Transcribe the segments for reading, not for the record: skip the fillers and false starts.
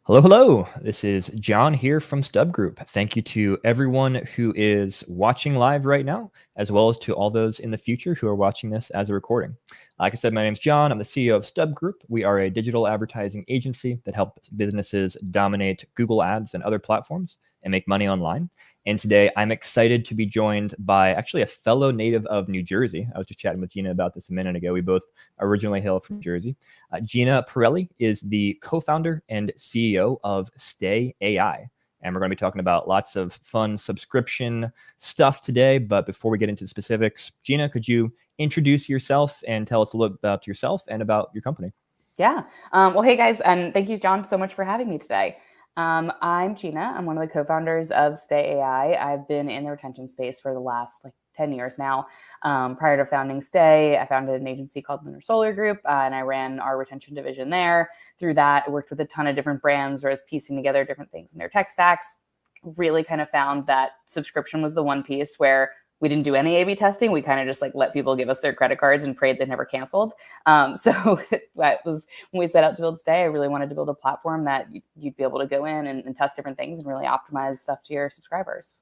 Hello, hello. This is John here from StubGroup. Thank you to everyone who is watching live right now, as well as to all those in the future who are watching this as a recording. Like I said, my name's John. I'm the CEO of StubGroup. We are a digital advertising agency that helps businesses dominate Google Ads and other platforms and make money online. And today I'm excited to be joined by actually a fellow native of New Jersey. I was just chatting with Gina about this a minute ago. We both originally hail from Jersey. Gina Perrelli is the co-founder and CEO of Stay.ai. And we're going to be talking about lots of fun subscription stuff today. But before we get into specifics, Gina, could you introduce yourself and tell us a little about yourself and about your company? Yeah. Well, hey guys, and thank you, John, so much for having me today. I'm Gina. I'm one of the co-founders of Stay.ai. I've been in the retention space for the last 10 years now. Prior to founding Stay, I founded an agency called Solar Group, and I ran our retention division there. Through that, I worked with a ton of different brands, where I was piecing together different things in their tech stacks. Really kind of found that subscription was the one piece where we didn't do any A/B testing. We kind of just let people give us their credit cards and prayed they never canceled. So that was when we set out to build Stay. I really wanted to build a platform that you'd be able to go in and test different things and really optimize stuff to your subscribers.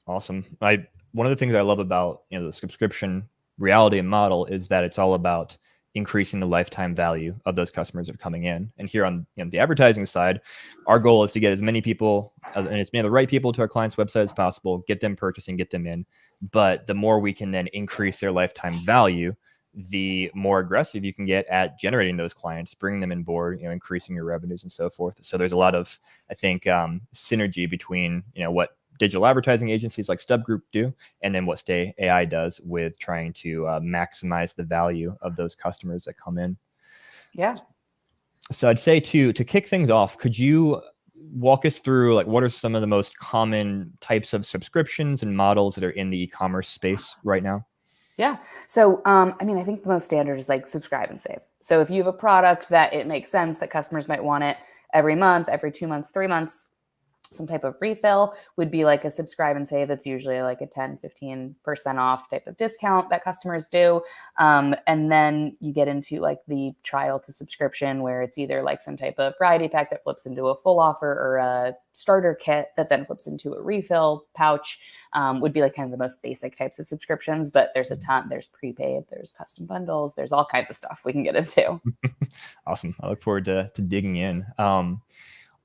Awesome. One of the things I love about the subscription reality and model is that it's all about increasing the lifetime value of those customers that are coming in. And here on the advertising side, our goal is to get as many people and as many of the right people to our clients' website as possible, get them purchasing, get them in. But the more we can then increase their lifetime value, the more aggressive you can get at generating those clients, bringing them in board, increasing your revenues and so forth. So there's a lot of, I think, synergy between what digital advertising agencies like StubGroup do, and then what Stay.ai does with trying to maximize the value of those customers that come in. Yeah. So I'd say to kick things off, could you walk us through what are some of the most common types of subscriptions and models that are in the e-commerce space right now? Yeah. So, I think the most standard is subscribe and save. So if you have a product that it makes sense that customers might want it every month, every 2 months, 3 months, some type of refill would be a subscribe and save. That's usually a 10-15% off type of discount that customers do. And then you get into the trial to subscription, where it's either some type of variety pack that flips into a full offer, or a starter kit that then flips into a refill pouch. Would be kind of the most basic types of subscriptions, but there's a ton. There's prepaid, there's custom bundles, there's all kinds of stuff we can get into. Awesome. I look forward to digging in.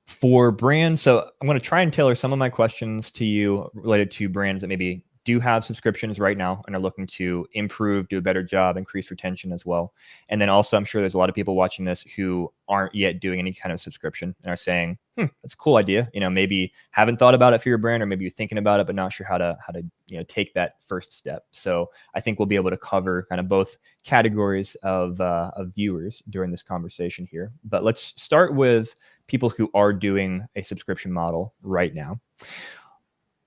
For brands, so I'm going to try and tailor some of my questions to you related to brands that maybe do have subscriptions right now and are looking to improve, do a better job, increase retention as well. And then also, I'm sure there's a lot of people watching this who aren't yet doing any kind of subscription and are saying, that's a cool idea. Maybe haven't thought about it for your brand, or maybe you're thinking about it, but not sure how to take that first step. So I think we'll be able to cover kind of both categories of viewers during this conversation here. But let's start with people who are doing a subscription model right now.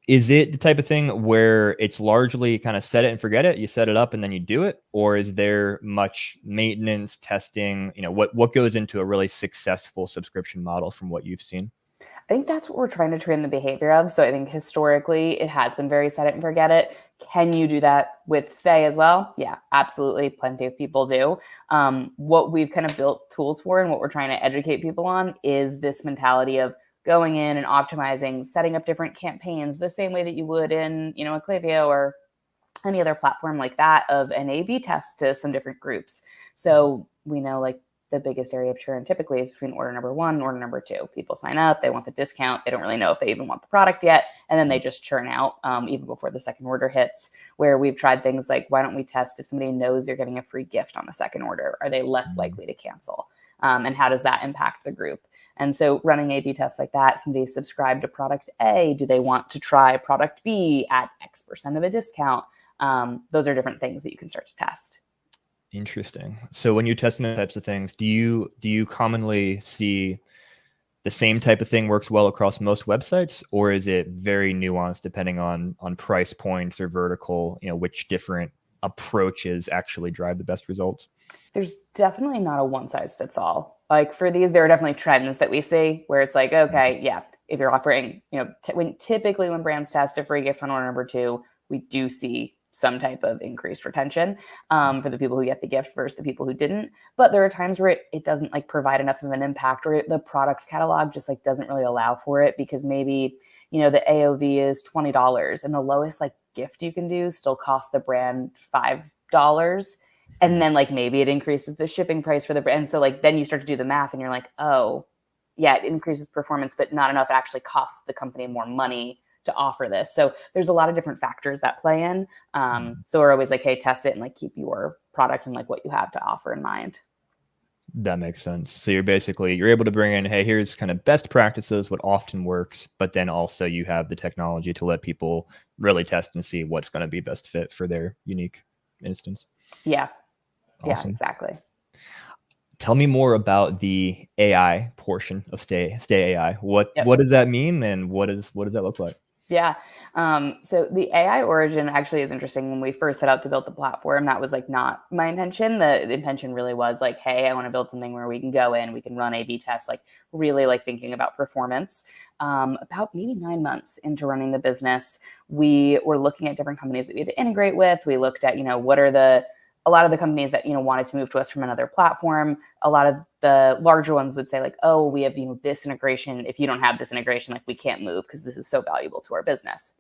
Is it the type of thing where it's largely kind of set it and forget it? You set it up and then you do it? Or is there much maintenance, testing? What goes into a really successful subscription model from what you've seen? I think that's what we're trying to train the behavior of. So I think historically it has been very set it and forget it. Can you do that with Stay as well? Yeah, absolutely. Plenty of people do. What we've kind of built tools for and what we're trying to educate people on is this mentality of going in and optimizing, setting up different campaigns the same way that you would in, a Klaviyo or any other platform like that, of an A/B test to some different groups. So we know the biggest area of churn typically is between order number 1 and order number 2. People sign up, they want the discount, they don't really know if they even want the product yet, and then they just churn out even before the second order hits, where we've tried things like, why don't we test if somebody knows they're getting a free gift on the second order? Are they less likely to cancel? And how does that impact the group? And so running A/B tests like that, somebody subscribed to product A, do they want to try product B at X% of a discount? Those are different things that you can start to test. Interesting. So when you're testing those types of things, do you commonly see the same type of thing works well across most websites, or is it very nuanced depending on price points or vertical, which different approaches actually drive the best results? There's definitely not a one size fits all. For these, there are definitely trends that we see where it's okay, yeah, if you're offering, typically when brands test a free gift on order number 2, we do see some type of increased retention for the people who get the gift versus the people who didn't. But there are times where it doesn't like provide enough of an impact, or the product catalog just like doesn't really allow for it, because maybe, you know, the AOV is $20 and the lowest like gift you can do still costs the brand $5. And then like maybe it increases the shipping price for the brand. So like then you start to do the math and you're like, oh yeah, it increases performance, but not enough. It actually costs the company more money to offer this. So there's a lot of different factors that play in. So we're always like, hey, test it and like keep your product and like what you have to offer in mind. That makes sense. So you're able to bring in, hey, here's kind of best practices, what often works, but then also you have the technology to let people really test and see what's going to be best fit for their unique instance. Yeah. Awesome. Yeah, exactly. Tell me more about the AI portion of Stay.ai. What does that mean, and what does that look like? Yeah. So the AI origin actually is interesting. When we first set out to build the platform, that was like not my intention. The intention really was like, hey, I want to build something where we can go in, we can run A/B tests, like really like thinking about performance. About maybe 9 months into running the business, we were looking at different companies that we had to integrate with. We looked at, you know, a lot of the companies that, you know, wanted to move to us from another platform. A lot of the larger ones would say like, oh, we have, you know, this integration. If you don't have this integration, like we can't move because this is so valuable to our business.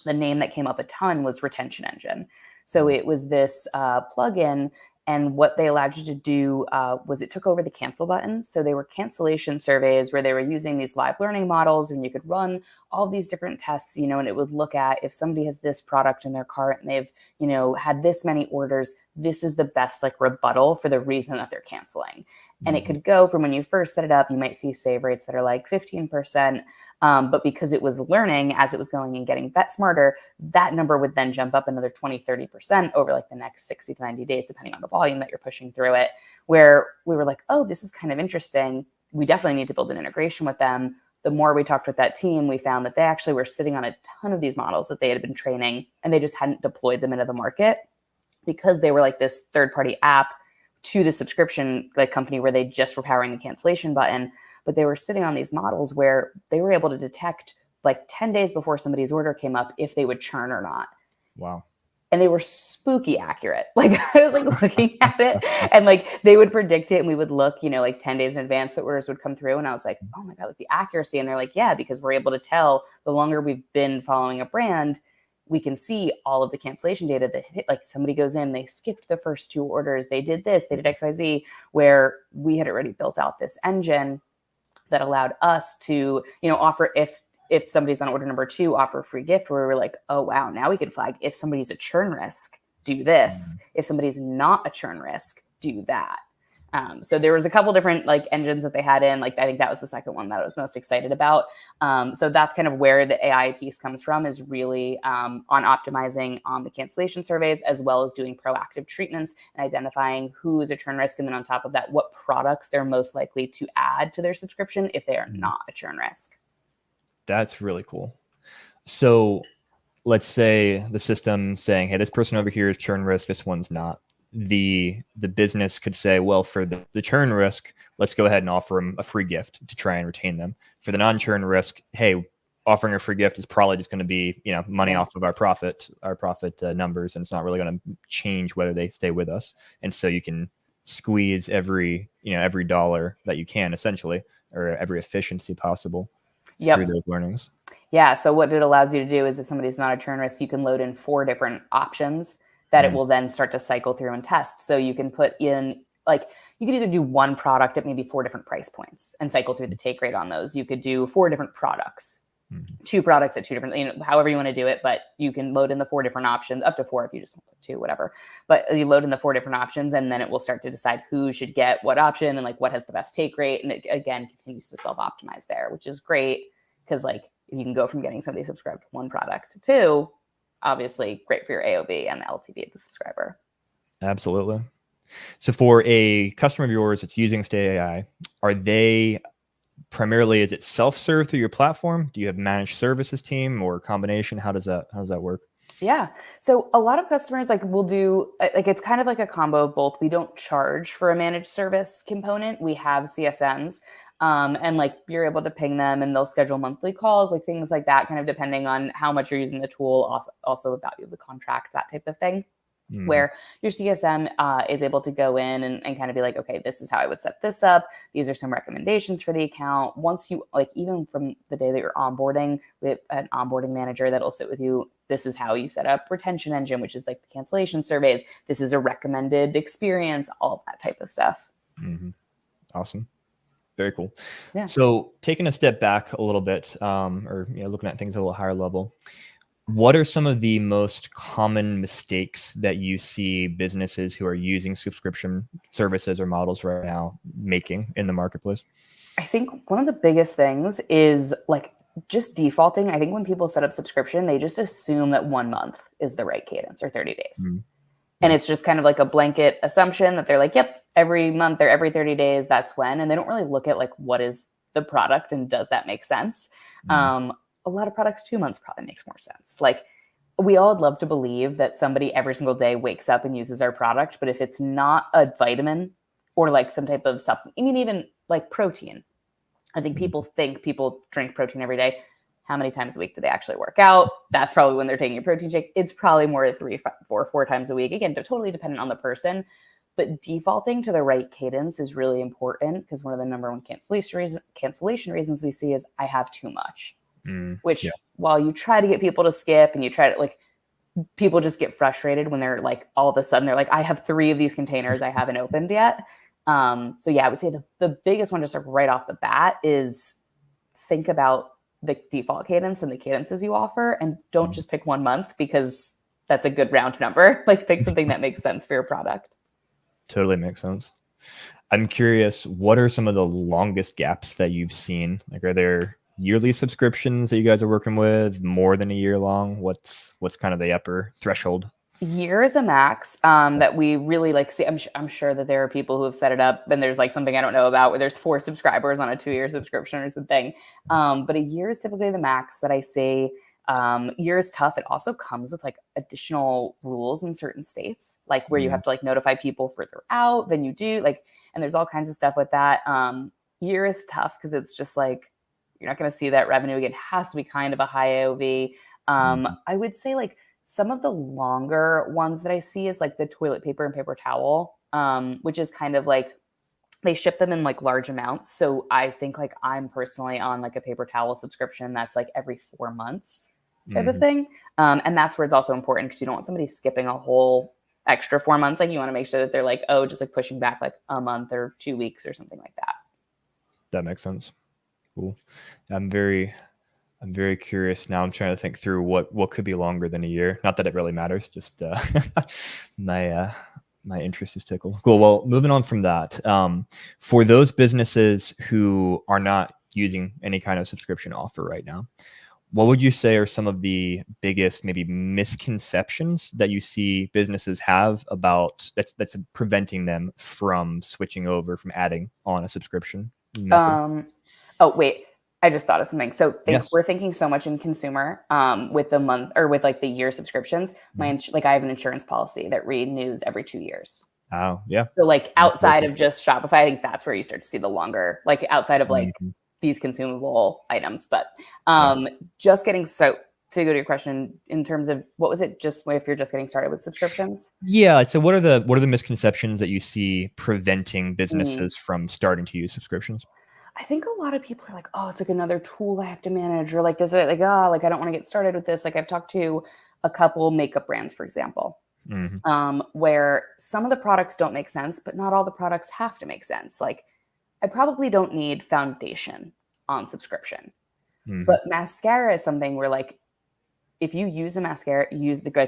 The name that came up a ton was Retention Engine. So it was this plugin, and what they allowed you to do was it took over the cancel button. So they were cancellation surveys where they were using these live learning models, and you could run all these different tests, you know, and it would look at if somebody has this product in their cart and they've, you know, had this many orders, this is the best like rebuttal for the reason that they're canceling. And it could go from when you first set it up, you might see save rates that are like 15%. But because it was learning as it was going and getting smarter, that number would then jump up another 20, 30% over like the next 60 to 90 days, depending on the volume that you're pushing through it, where we were like, oh, this is kind of interesting. We definitely need to build an integration with them. The more we talked with that team, we found that they actually were sitting on a ton of these models that they had been training, and they just hadn't deployed them into the market because they were like this third-party app to the subscription like company where they just were powering the cancellation button. But they were sitting on these models where they were able to detect like 10 days before somebody's order came up if they would churn or not. Wow. And they were spooky accurate. Like I was like looking at it, and like they would predict it, and we would look, you know, like 10 days in advance that orders would come through. And I was like, oh my God, like the accuracy. And they're like, yeah, because we're able to tell the longer we've been following a brand, we can see all of the cancellation data that hit, like somebody goes in, they skipped the first 2 orders, they did this, they did XYZ, where we had already built out this engine that allowed us to, you know, offer if somebody's on order number 2, offer a free gift, where we were like, oh wow, now we can flag if somebody's a churn risk, do this. If somebody's not a churn risk, do that. So there was a couple different like engines that they had in. Like I think that was the second one that I was most excited about. So that's kind of where the AI piece comes from, is really on optimizing on the cancellation surveys, as well as doing proactive treatments and identifying who is a churn risk. And then on top of that, what products they're most likely to add to their subscription if they are not a churn risk. That's really cool. So let's say the system saying, hey, this person over here is churn risk, this one's not. The business could say, well, for the churn risk, let's go ahead and offer them a free gift to try and retain them. For the non-churn risk, hey, offering a free gift is probably just going to be, you know, money off of our profit numbers, and it's not really going to change whether they stay with us. And so you can squeeze every dollar that you can, essentially, or every efficiency possible through those learnings. Yeah. So what it allows you to do is if somebody's not a churn risk, you can load in 4 different options that it will then start to cycle through and test. So you can put in, like, you could either do one product at maybe 4 different price points and cycle through the take rate on those. You could do 4 different products, 2 products at 2 different, you know, however you want to do it, but you can load in the 4 different options, up to 4 if you just want 2, whatever. But you load in the 4 different options, and then it will start to decide who should get what option and like what has the best take rate. And it again continues to self-optimize there, which is great because like if you can go from getting somebody subscribed to 1 product to 2, obviously great for your AOV and the LTV of the subscriber. Absolutely. So for a customer of yours that's using Stay.ai, are they primarily, is it self-serve through your platform? Do you have managed services team or a combination? How does that work? Yeah. So a lot of customers like will do like, it's kind of like a combo of both. We don't charge for a managed service component. We have CSMs And like you're able to ping them and they'll schedule monthly calls, like things like that, kind of depending on how much you're using the tool, also the value of the contract, that type of thing. Where your CSM is able to go in and kind of be like, okay, this is how I would set this up. These are some recommendations for the account. Once you, like, even from the day that you're onboarding with an onboarding manager that'll sit with you, this is how you set up retention engine, which is like the cancellation surveys. This is a recommended experience, all that type of stuff. Awesome. Very cool. Yeah. So taking a step back a little bit, or looking at things at a little higher level, what are some of the most common mistakes that you see businesses who are using subscription services or models right now making in the marketplace? I think one of the biggest things is like just defaulting. I think when people set up subscription, they just assume that 1 month is the right cadence or 30 days. And it's just kind of like a blanket assumption that they're like, yep, every month or every 30 days, that's when. And they don't really look at like, what is the product and does that make sense? A lot of products, 2 months probably makes more sense. Like we all would love to believe that somebody every single day wakes up and uses our product. But if it's not a vitamin or like some type of supplement, I mean, even like protein, I think people drink protein every day. How many times a week do they actually work out? That's probably when they're taking a protein shake. It's probably more 3, 4, 4 times a week. Again, they're totally dependent on the person. But defaulting to the right cadence is really important because one of the number one cancellation reasons we see is I have too much. Which while you try to get people to skip and you try to like, people just get frustrated when they're like, all of a sudden they're like, I have 3 of these containers I haven't opened yet. So yeah, I would say the biggest one just like right off the bat is think about the default cadence and the cadences you offer and don't just pick 1 month because that's a good round number. Like pick something that makes sense for your product. Totally makes sense. I'm curious, what are some of the longest gaps that you've seen? Like, are there yearly subscriptions that you guys are working with, more than a year long? What's kind of the upper threshold? Year is a max that we really like see. I'm sure that there are people who have set it up and there's like something I don't know about where there's 4 subscribers on a 2-year subscription or something. But a year is typically the max that I see. Year is tough. It also comes with like additional rules in certain states, like where you have to like notify people further out than you do. Like, and there's all kinds of stuff with that. Year is tough because it's just like, you're not going to see that revenue again. It has to be kind of a high AOV. I would say like some of the longer ones that I see is like the toilet paper and paper towel, which is kind of like they ship them in like large amounts. So I think like I'm personally on like a paper towel subscription that's like every 4 months type of thing. And that's where it's also important because you don't want somebody skipping a whole extra 4 months. Like you want to make sure that they're like, oh, just like pushing back like a month or 2 weeks or something like that. That makes sense. Cool. I'm very curious now. I'm trying to think through what could be longer than a year. Not that it really matters. Just my interest is tickled. Cool. Well, moving on from that, for those businesses who are not using any kind of subscription offer right now, what would you say are some of the biggest maybe misconceptions that you see businesses have about that's preventing them from switching over, from adding on a subscription method? Oh, wait. I just thought of something. So Yes. we're thinking so much in consumer with the month or with like the year subscriptions. Like I have an insurance policy that renews every 2 years. Oh, yeah. So like outside of just Shopify, I think that's where you start to see the longer, like outside of like these consumable items. But just getting to go to your question in terms of what was it? Just if you're just getting started with subscriptions? Yeah. So what are the misconceptions that you see preventing businesses from starting to use subscriptions? I think a lot of people are like, oh, it's like another tool I have to manage, or like, is it like, oh, like I don't want to get started with this. Like I've talked to a couple makeup brands, for example, where some of the products don't make sense, but not all the products have to make sense. Like I probably don't need foundation on subscription, but mascara is something where like, if you use a mascara,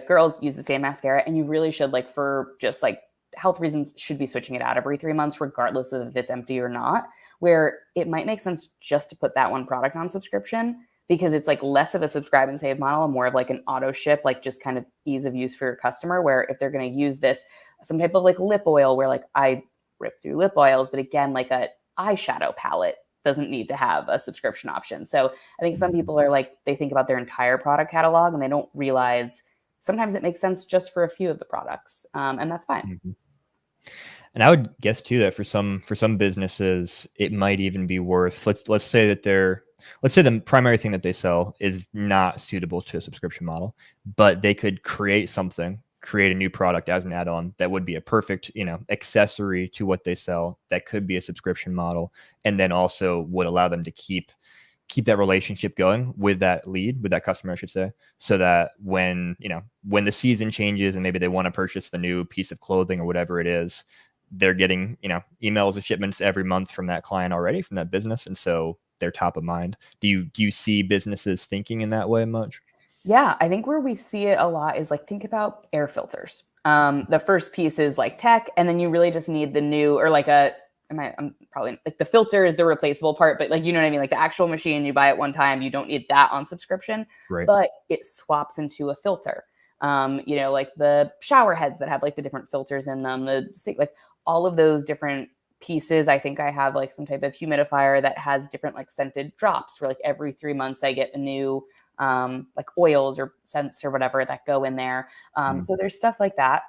girls use the same mascara, and you really should, like, for just like health reasons, should be switching it out every 3 months, regardless of if it's empty or not, where it might make sense just to put that one product on subscription because it's like less of a subscribe and save model and more of like an auto ship, like just kind of ease of use for your customer, where if they're going to use this, some type of like lip oil, where like I rip through lip oils, but again, like a eyeshadow palette doesn't need to have a subscription option. So I think some people are like, they think about their entire product catalog and they don't realize sometimes it makes sense just for a few of the products. And that's fine. And I would guess too that for some businesses, it might even be worth, let's say the primary thing that they sell is not suitable to a subscription model, but they could create a new product as an add-on that would be a perfect, accessory to what they sell that could be a subscription model, and then also would allow them to keep that relationship going with that customer, I should say, so that when the season changes and maybe they want to purchase the new piece of clothing or whatever it is, they're getting, emails and shipments every month from that client already, from that business. And so they're top of mind. Do you see businesses thinking in that way much? Yeah, I think where we see it a lot is like, think about air filters. The first piece is like tech, and then you really just need the new, or like I'm probably like, the filter is the replaceable part, but like, you know what I mean? Like the actual machine, you buy it one time, you don't need that on subscription, Right. But it swaps into a filter. Like the shower heads that have like the different filters in them, like all of those different pieces. I think I have like some type of humidifier that has different like scented drops where like every 3 months I get a new like oils or scents or whatever that go in there. So there's stuff like that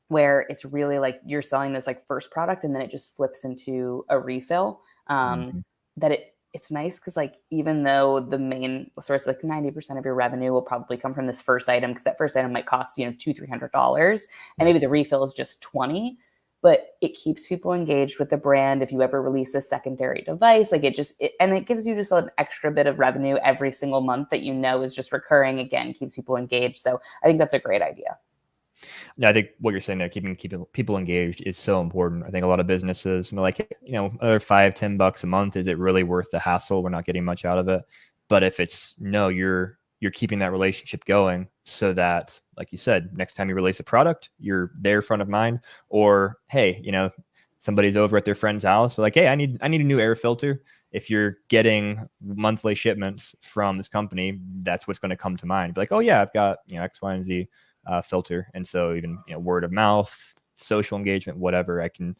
where it's really like you're selling this like first product and then it just flips into a refill. That it's nice because like even though the main source, like 90% of your revenue will probably come from this first item, because that first item might cost $200-$300, and maybe the refill is just $20. But it keeps people engaged with the brand. If you ever release a secondary device, like and it gives you just an extra bit of revenue every single month that is just recurring. Again, keeps people engaged. So I think that's a great idea. No, I think what you're saying there, keeping people engaged, is so important. I think a lot of businesses, like, another $5-10 a month, is it really worth the hassle? We're not getting much out of it. But if it's no, you're keeping that relationship going, so that, like you said, next time you release a product, you're there front of mind. Or, hey, somebody's over at their friend's house, so like, hey, I need a new air filter. If you're getting monthly shipments from this company, that's what's going to come to mind. Be like, oh yeah, I've got X, Y, and Z filter. And so even word of mouth, social engagement, whatever, I can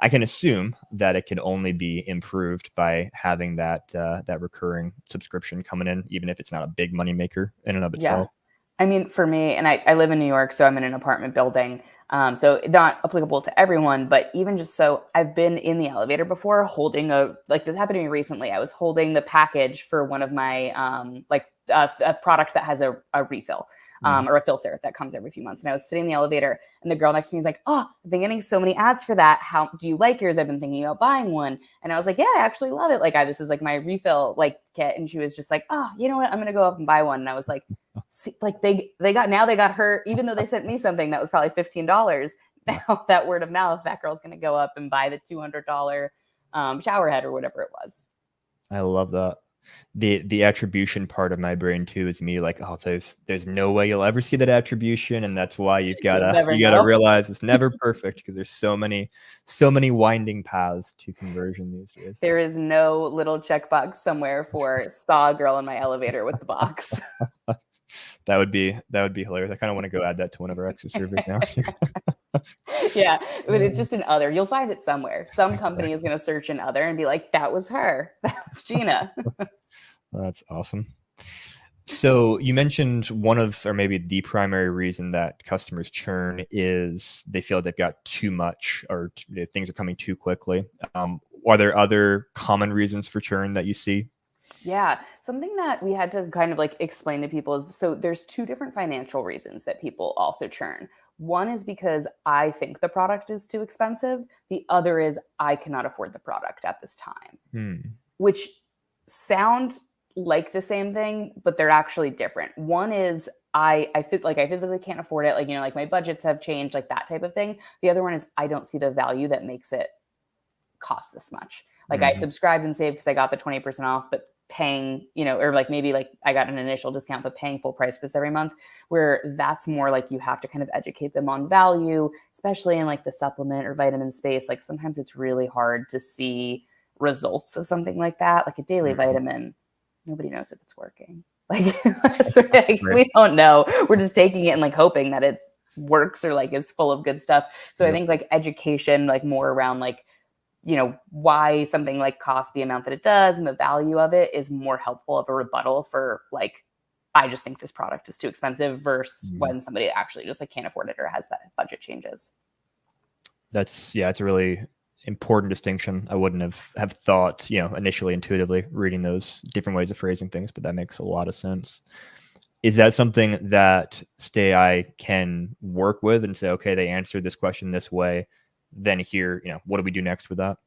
assume that it can only be improved by having that recurring subscription coming in, even if it's not a big money maker in and of itself. Yeah. I mean, for me, and I live in New York, so I'm in an apartment building. So not applicable to everyone, but even just so, I've been in the elevator before holding this happened to me recently. I was holding the package for one of my, a product that has a refill. Or a filter that comes every few months. And I was sitting in the elevator and the girl next to me was like, oh, I've been getting so many ads for that. How do you like yours? I've been thinking about buying one. And I was like, yeah, I actually love it. Like, this is like my refill kit. And she was just like, oh, you know what? I'm going to go up and buy one. And I was like, see, like they got her, even though they sent me something that was probably $15. Now that word of mouth, that girl's going to go up and buy the $200 shower head or whatever it was. I love that. The attribution part of my brain too is me like, oh, there's no way you'll ever see that attribution, and that's why you gotta realize it's never perfect, because there's so many winding paths to conversion these days. There is no little checkbox somewhere for saw a girl in my elevator with the box. That would be hilarious. I kind of want to go add that to one of our Exo servers now. Yeah, but it's just an other. You'll find it somewhere. Some company is going to search an other and be like, that was her. That was Gina. That's awesome. So you mentioned one of, or maybe the primary reason that customers churn is they feel they've got too much, or things are coming too quickly. Are there other common reasons for churn that you see? Yeah, something that we had to kind of explain to people is, so there's two different financial reasons that people also churn. One is because I think the product is too expensive. The other is I cannot afford the product at this time, which sound like the same thing, but they're actually different. One is I physically can't afford it. Like my budgets have changed, like that type of thing. The other one is I don't see the value that makes it cost this much. I subscribed and saved because I got the 20% off, but paying, or maybe I got an initial discount, but paying full price for this every month, where that's more like you have to kind of educate them on value, especially in the supplement or vitamin space. Sometimes it's really hard to see results of something like that. Like a daily vitamin, nobody knows if it's working. We don't know. We're just taking it and hoping that it works or is full of good stuff. So I think education, more around why something costs the amount that it does and the value of it is more helpful of a rebuttal for I just think this product is too expensive versus when somebody actually just can't afford it or has budget changes. It's a really important distinction. I wouldn't have thought, initially intuitively reading those different ways of phrasing things, but that makes a lot of sense. Is that something that Stay.ai can work with and say, okay, they answered this question this way, then here, what do we do next with that?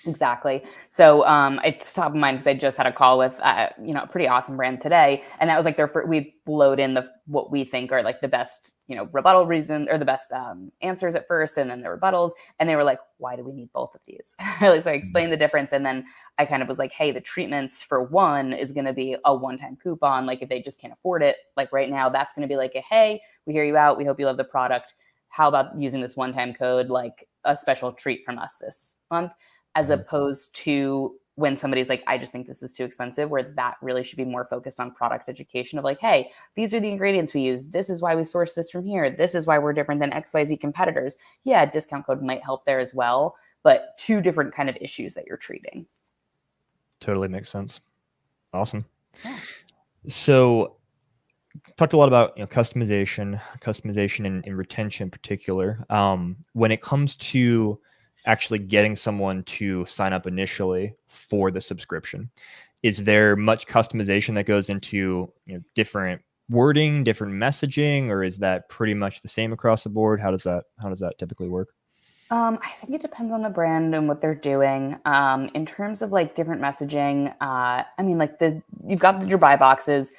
Exactly. So it's top of mind because I just had a call with a pretty awesome brand today, and that was like we load in what we think are like the best rebuttal reason or the best answers at first, and then the rebuttals, and they were like, "Why do we need both of these?" So I explained the difference, and then I kind of was like, "Hey, the treatments for one is going to be a one-time coupon. Like if they just can't afford it, like right now, that's going to be like, hey, we hear you out. We hope you love the product. How about using this one-time code, like a special treat from us this month?" As opposed to when somebody's like, I just think this is too expensive, where that really should be more focused on product education of like, hey, these are the ingredients we use. This is why we source this from here. This is why we're different than XYZ competitors. Yeah, a discount code might help there as well, but two different kind of issues that you're treating. Totally makes sense. Awesome. Yeah. So talked a lot about customization and retention in particular. When it comes to actually getting someone to sign up initially for the subscription, is there much customization that goes into different wording, different messaging, or is that pretty much the same across the board? How does that typically work? I think it depends on the brand and what they're doing. In terms of like different messaging, I mean, like you've got your buy boxes.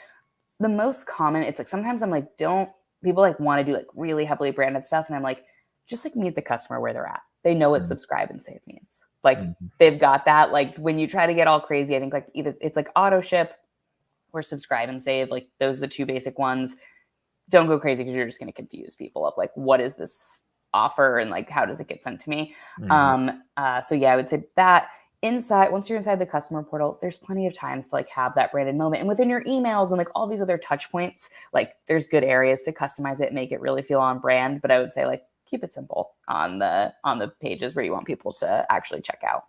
The most common, it's like sometimes I'm like, don't people like want to do like really heavily branded stuff, and I'm like, just like meet the customer where they're at. They know what subscribe and save means. Like they've got that. Like when you try to get all crazy, I think like either it's like auto ship or subscribe and save. Like those are the two basic ones. Don't go crazy because you're just going to confuse people of like, what is this offer and like how does it get sent to me? So yeah, I would say that once you're inside the customer portal, there's plenty of times to like have that branded moment, and within your emails and like all these other touch points, like there's good areas to customize it, make it really feel on brand. But I would say like keep it simple on the pages where you want people to actually check out.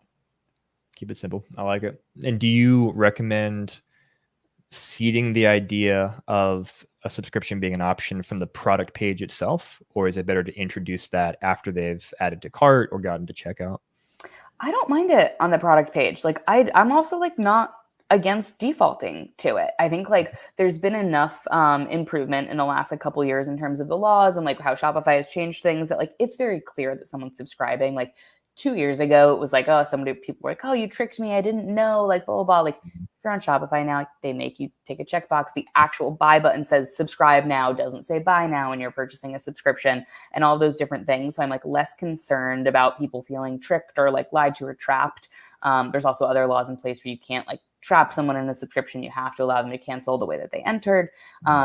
Keep it simple. I like it. And do you recommend seeding the idea of a subscription being an option from the product page itself, or is it better to introduce that after they've added to cart or gotten to checkout? I don't mind it on the product page. Like I'm also like not against defaulting to it. I think like there's been enough improvement in the last like, couple years in terms of the laws and like how Shopify has changed things that like it's very clear that someone's subscribing. Like 2 years ago, it was like, oh, people were like, oh, you tricked me. I didn't know, like blah, blah, blah. Like if you're on Shopify now, like, they make you take a checkbox. The actual buy button says subscribe now, doesn't say buy now when you're purchasing a subscription, and all those different things. So I'm like less concerned about people feeling tricked or like lied to or trapped. There's also other laws in place where you can't like trap someone in a subscription. You have to allow them to cancel the way that they entered.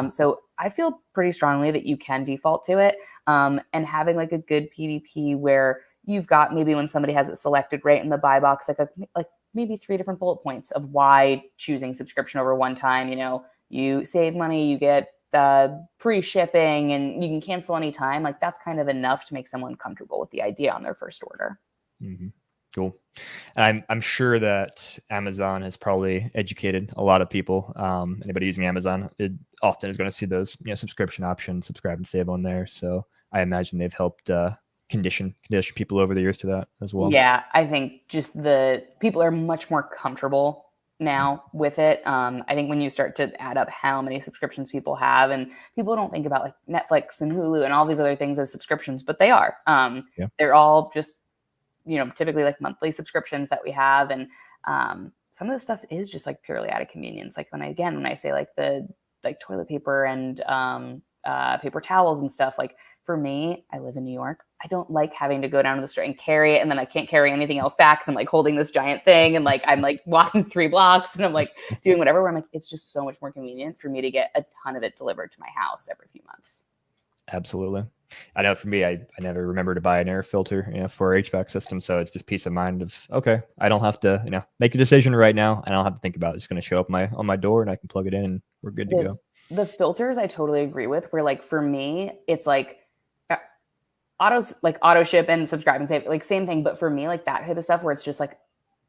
So I feel pretty strongly that you can default to it. And having like a good PDP where you've got maybe when somebody has it selected right in the buy box, like maybe 3 different bullet points of why choosing subscription over one time, you save money, you get free shipping, and you can cancel anytime. Like that's kind of enough to make someone comfortable with the idea on their first order. Cool. And I'm sure that Amazon has probably educated a lot of people. Anybody using Amazon, it often is going to see those subscription options, subscribe and save on there. So I imagine they've helped condition people over the years to that as well. Yeah, I think just the people are much more comfortable now with it. I think when you start to add up how many subscriptions people have, and people don't think about like Netflix and Hulu and all these other things as subscriptions, but they are. They're all just typically like monthly subscriptions that we have, and some of the stuff is just like purely out of convenience. Like when I say like the like toilet paper and paper towels and stuff, like for me, I live in New York. I don't like having to go down to the store and carry it, and then I can't carry anything else back because I'm like holding this giant thing, and like I'm like walking 3 blocks, and I'm like doing whatever. Where I'm like, it's just so much more convenient for me to get a ton of it delivered to my house every few months. Absolutely. I know for me, I never remember to buy an air filter, for our HVAC system. So it's just peace of mind of, okay, I don't have to, make a decision right now. I don't have to think about it. It's going to show up on my door, and I can plug it in, and we're good to go. The filters I totally agree with, where like for me, it's like auto ship and subscribe and save, like same thing. But for me, like that type of stuff where it's just like,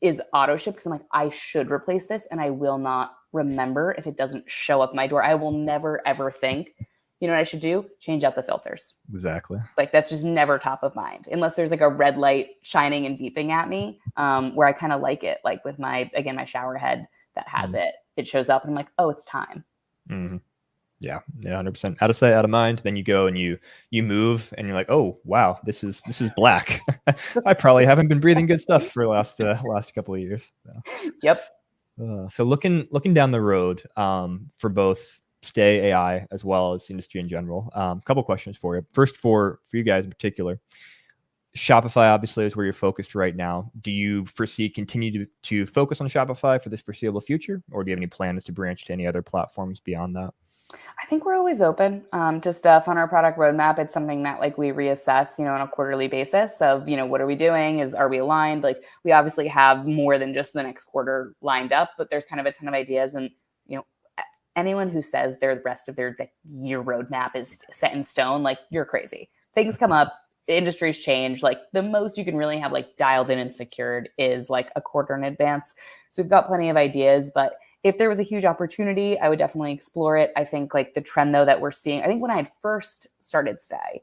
is auto ship, because I'm like, I should replace this, and I will not remember if it doesn't show up my door. I will never, ever think, You know what I should do? Change out the filters. Exactly. Like that's just never top of mind unless there's like a red light shining and beeping at me, where I kind of like it. Like with my shower head that has it shows up and I'm like, oh, it's time. Mm-hmm. Yeah, 100%. Out of sight, out of mind. Then you go and you move, and you're like, oh wow, this is black. I probably haven't been breathing good stuff for the last couple of years. So. Yep. So looking down the road, for both Stay.ai as well as industry in general, a couple questions for you. First, for you guys in particular, Shopify obviously is where you're focused right now. Do you foresee continue to focus on Shopify for this foreseeable future, or do you have any plans to branch to any other platforms beyond that? I think we're always open to stuff on our product roadmap. It's something that like we reassess, on a quarterly basis of, what are we doing? Are we aligned? Like we obviously have more than just the next quarter lined up, but there's kind of a ton of ideas. And, anyone who says the rest of their year roadmap is set in stone, like you're crazy. Things come up, industries change. Like the most you can really have like dialed in and secured is like a quarter in advance. So we've got plenty of ideas, but if there was a huge opportunity, I would definitely explore it. I think like the trend though that we're seeing, I think when I had first started Stay,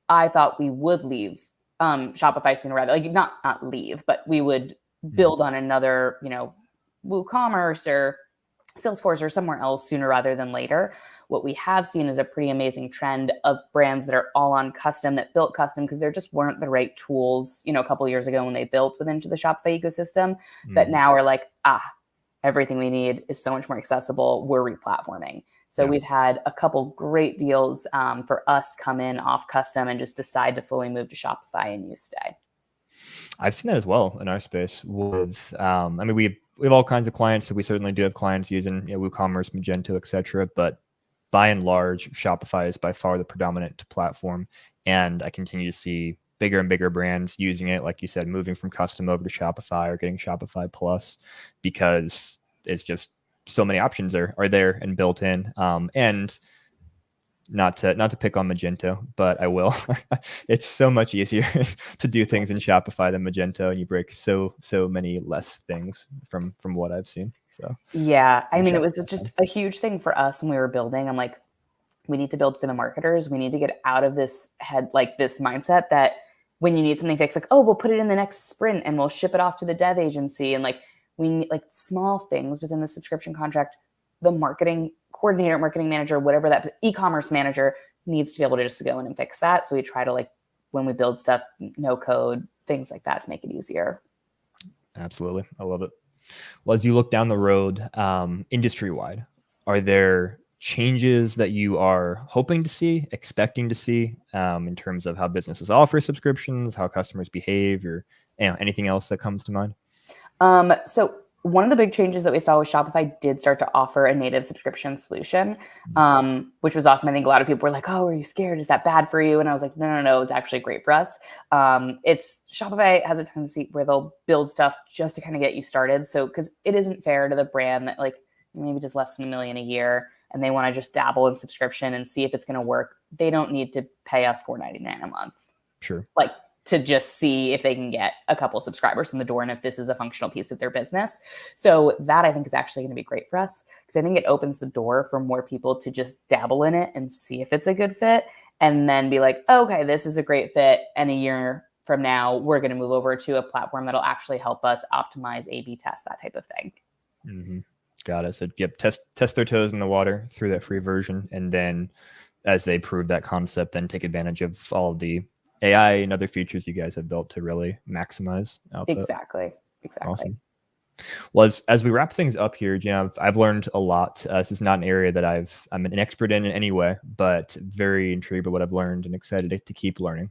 I thought we would leave Shopify sooner rather, like not leave, but we would build on another, WooCommerce or Salesforce or somewhere else sooner rather than later. What we have seen is a pretty amazing trend of brands that are all on custom, that built custom because there just weren't the right tools, a couple of years ago when they built within the Shopify ecosystem, that now are like, everything we need is so much more accessible. We're replatforming. So we've had a couple great deals for us come in off custom and just decide to fully move to Shopify and use Stay. I've seen that as well in our space with, we have all kinds of clients. So we certainly do have clients using WooCommerce, Magento, etc. But by and large, Shopify is by far the predominant platform. And I continue to see bigger and bigger brands using it, like you said, moving from custom over to Shopify or getting Shopify Plus, because it's just so many options are there and built in. And not to pick on Magento, but I will. It's so much easier to do things in Shopify than Magento, and you break so many less things from what I've seen. So yeah, I mean, it was just a huge thing for us when we were building. I'm like, we need to build for the marketers. We need to get out of this this mindset that when you need something fixed, like, oh, we'll put it in the next sprint and we'll ship it off to the dev agency. And like, we need like small things within the subscription contract. The marketing coordinator, marketing manager, whatever that e-commerce manager needs to be able to just go in and fix that. So we try to like, when we build stuff, no code, things like that to make it easier. Absolutely. I love it. Well, as you look down the road, industry-wide, are there changes that you are hoping to see, expecting to see, in terms of how businesses offer subscriptions, how customers behave, or anything else that comes to mind? So one of the big changes that we saw was Shopify did start to offer a native subscription solution, which was awesome. I think a lot of people were like, oh, are you scared? Is that bad for you? And I was like, no, it's actually great for us. Shopify has a tendency where they'll build stuff just to kind of get you started. So, because it isn't fair to the brand that like maybe just less than $1 million a year and they want to just dabble in subscription and see if it's going to work. They don't need to pay us $4.99 a month. Sure. Like, to just see if they can get a couple of subscribers in the door and if this is a functional piece of their business. So that I think is actually going to be great for us because I think it opens the door for more people to just dabble in it and see if it's a good fit and then be like, okay, this is a great fit. And a year from now, we're going to move over to a platform that'll actually help us optimize, A/B test, that type of thing. Mm-hmm. Got it. So test their toes in the water through that free version. And then as they prove that concept, then take advantage of all the AI and other features you guys have built to really maximize output. Exactly. Awesome. Well, as we wrap things up here, Gina, I've learned a lot. This is not an area that I'm an expert in any way, but very intrigued by what I've learned and excited to keep learning.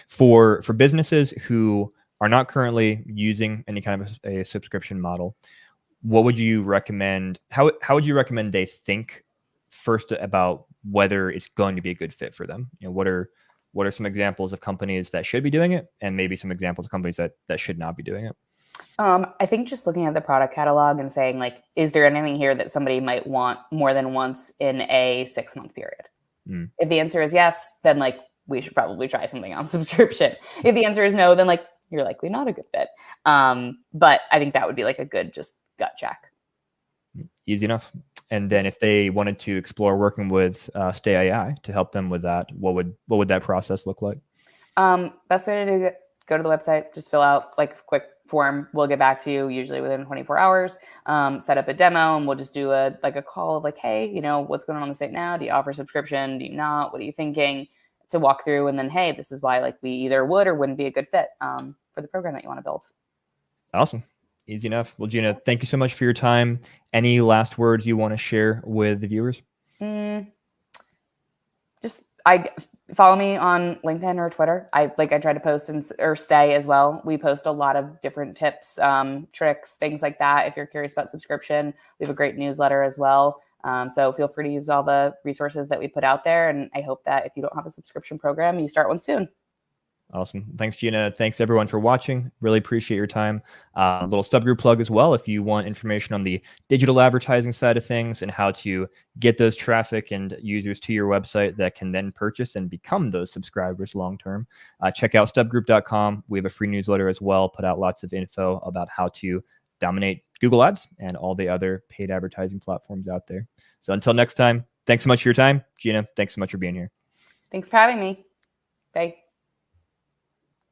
For businesses who are not currently using any kind of a subscription model, what would you recommend? How would you recommend they think first about whether it's going to be a good fit for them? What are some examples of companies that should be doing it, and maybe some examples of companies that should not be doing it? I think just looking at the product catalog and saying, like, is there anything here that somebody might want more than once in a 6-month period? If the answer is yes, then like we should probably try something on subscription. If the answer is no, then like you're likely not a good fit. But I think that would be like a good just gut check. Easy enough. And then if they wanted to explore working with Stay.ai to help them with that, what would that process look like? Best way to do it, go to the website, just fill out like a quick form. We'll get back to you usually within 24 hours. Set up a demo, and we'll just do a call of like, hey, what's going on the site now? Do you offer subscription? Do you not? What are you thinking? To walk through, and then, hey, this is why we either would or wouldn't be a good fit for the program that you want to build. Awesome. Easy enough. Well, Gina, thank you so much for your time. Any last words you want to share with the viewers? Just follow me on LinkedIn or Twitter. I try to post or Stay as well. We post a lot of different tips, tricks, things like that. If you're curious about subscription, we have a great newsletter as well. So feel free to use all the resources that we put out there. And I hope that if you don't have a subscription program, you start one soon. Awesome. Thanks, Gina. Thanks, everyone, for watching. Really appreciate your time. A little StubGroup plug as well. If you want information on the digital advertising side of things and how to get those traffic and users to your website that can then purchase and become those subscribers long-term, check out StubGroup.com. We have a free newsletter as well, put out lots of info about how to dominate Google Ads and all the other paid advertising platforms out there. So until next time, thanks so much for your time. Gina, thanks so much for being here. Thanks for having me. Bye.